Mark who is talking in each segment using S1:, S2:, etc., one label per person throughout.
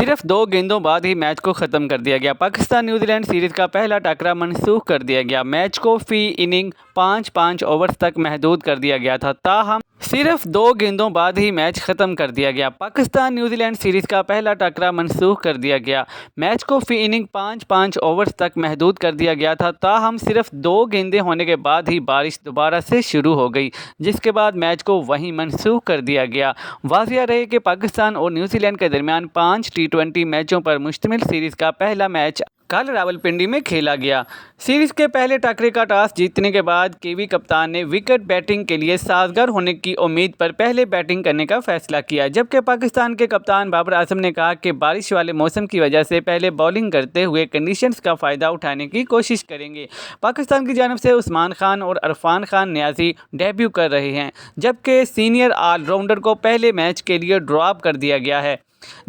S1: صرف 2 گیندوں بعد ہی میچ کو ختم کر دیا گیا۔ پاکستان نیوزی لینڈ سیریز کا پہلا ٹکرا منسوخ کر دیا گیا۔ میچ کو فی اننگ 5 اوورز تک محدود کر دیا گیا تھا، تاہم صرف 2 گیندوں بعد ہی میچ ختم کر دیا گیا۔ پاکستان نیوزی لینڈ سیریز کا پہلا ٹکرا منسوخ کر دیا گیا۔ میچ کو فی اننگ 5 اوورز تک محدود کر دیا گیا تھا، تاہم صرف 2 گیندیں ہونے کے بعد ہی بارش دوبارہ سے شروع ہو گئی، جس کے بعد میچ کو وہیں منسوخ کر دیا گیا۔ واضح رہے کہ پاکستان اور نیوزی لینڈ کے درمیان 5 ٹی20 میچوں پر مشتمل سیریز کا پہلا میچ کل راولپنڈی میں کھیلا گیا۔ سیریز کے پہلے ٹکرے کا ٹاس جیتنے کے بعد کیوی کپتان نے وکٹ بیٹنگ کے لیے سازگار ہونے کی امید پر پہلے بیٹنگ کرنے کا فیصلہ کیا، جبکہ پاکستان کے کپتان بابر اعظم نے کہا کہ بارش والے موسم کی وجہ سے پہلے بولنگ کرتے ہوئے کنڈیشنز کا فائدہ اٹھانے کی کوشش کریں گے۔ پاکستان کی جانب سے عثمان خان اور عرفان خان نیازی ڈیبیو کر رہے ہیں، جبکہ سینئر آل راؤنڈر کو پہلے میچ کے لیے ڈراپ کر دیا گیا ہے۔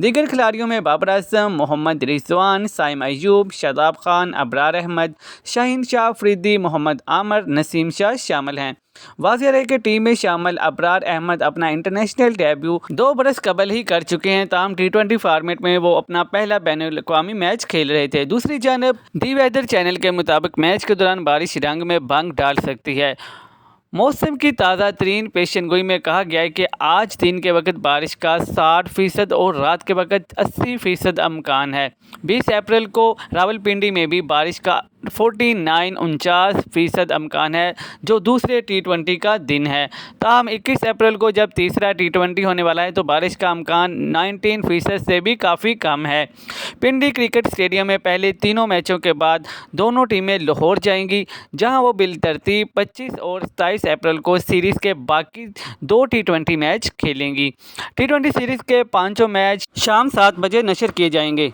S1: دیگر کھلاڑیوں میں بابر اعظم، محمد رضوان، سائم ایوب، شاداب خان، ابرار احمد، شاہین شاہ افریدی، محمد عامر، نسیم شاہ شامل ہیں۔ واضح رہے کہ ٹیم میں شامل ابرار احمد اپنا انٹرنیشنل ڈیبیو 2 برس قبل ہی کر چکے ہیں، تاہم ٹی20 فارمیٹ میں وہ اپنا پہلا بین الاقوامی میچ کھیل رہے تھے۔ دوسری جانب دی ویدر چینل کے مطابق میچ کے دوران بارش رنگ میں بھنگ ڈال سکتی ہے۔ موسم کی تازہ ترین پیشن گوئی میں کہا گیا ہے کہ آج دن کے وقت بارش کا 60% اور رات کے وقت 80% امکان ہے۔ 20 اپریل کو راولپنڈی میں بھی بارش کا 49-49% امکان ہے، جو دوسرے ٹی20 کا دن ہے۔ تاہم 21 اپریل کو جب تیسرا ٹی20 ہونے والا ہے تو بارش کا امکان 19% سے بھی کافی کم ہے۔ پنڈی کرکٹ اسٹیڈیم میں پہلے تینوں میچوں کے بعد دونوں ٹیمیں لاہور جائیں گی، جہاں وہ بالترتیب 25 اور 27 اپریل کو سیریز کے باقی 2 ٹی20 میچ کھیلیں گی۔ ٹی20 سیریز کے 5 میچ شام 7 بجے نشر کیے جائیں گے۔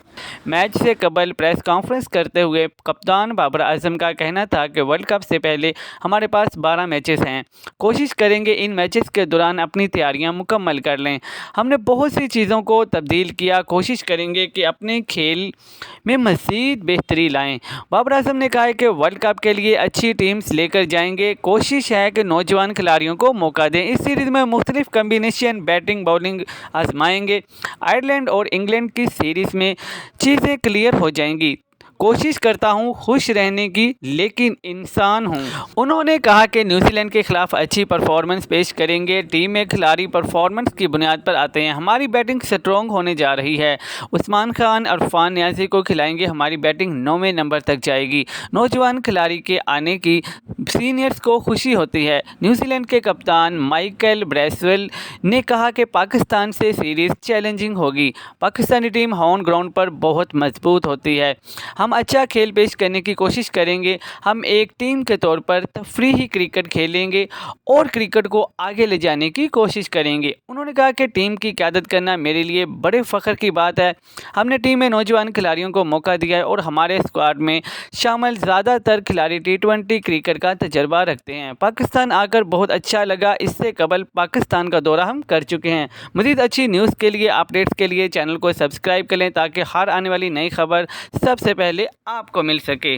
S1: میچ سے قبل پریس کانفرنس کرتے ہوئے کپتان بابر اعظم کا کہنا تھا کہ ورلڈ کپ سے پہلے ہمارے پاس 12 میچز ہیں، کوشش کریں گے ان میچز کے دوران اپنی تیاریاں مکمل کر لیں۔ ہم نے بہت سی چیزوں کو تبدیل کیا، کوشش کریں گے کہ اپنے کھیل میں مزید بہتری لائیں۔ بابر اعظم نے کہا ہے کہ ورلڈ کپ کے لیے اچھی ٹیمز لے کر جائیں گے، کوشش ہے کہ نوجوان کھلاڑیوں کو موقع دیں۔ اس سیریز میں مختلف کمبینیشن بیٹنگ باؤلنگ آزمائیں گے۔ آئرلینڈ اور انگلینڈ کی سیریز میں چیزیں کلیئر ہو جائیں گی۔ کوشش کرتا ہوں خوش رہنے کی، لیکن انسان ہوں۔ انہوں نے کہا کہ نیوزی لینڈ کے خلاف اچھی پرفارمنس پیش کریں گے۔ ٹیم میں کھلاڑی پرفارمنس کی بنیاد پر آتے ہیں، ہماری بیٹنگ سٹرونگ ہونے جا رہی ہے۔ عثمان خان، عرفان نیازی کو کھلائیں گے، ہماری بیٹنگ 9ویں نمبر تک جائے گی۔ نوجوان کھلاڑی کے آنے کی سینئرز کو خوشی ہوتی ہے۔ نیوزی لینڈ کے کپتان مائیکل بریسویل نے کہا کہ پاکستان سے سیریز چیلنجنگ ہوگی۔ پاکستانی ٹیم ہوم گراؤنڈ پر بہت مضبوط ہوتی ہے۔ ہم اچھا کھیل پیش کرنے کی کوشش کریں گے۔ ہم ایک ٹیم کے طور پر تفریحی کرکٹ کھیلیں گے اور کرکٹ کو آگے لے جانے کی کوشش کریں گے۔ انہوں نے کہا کہ ٹیم کی قیادت کرنا میرے لیے بڑے فخر کی بات ہے۔ ہم نے ٹیم میں نوجوان کھلاڑیوں کو موقع دیا ہے اور ہمارے اسکواڈ میں شامل زیادہ تر کھلاڑی ٹی20 کرکٹ کا تجربہ رکھتے ہیں۔ پاکستان آ کر بہت اچھا لگا، اس سے قبل پاکستان کا دورہ ہم کر چکے ہیں۔ مزید اچھی نیوز کے لیے، اپڈیٹس کے لیے چینل کو سبسکرائب کر لیں تاکہ ہر آنے والی نئی خبر سب سے پہلے آپ کو مل سکے۔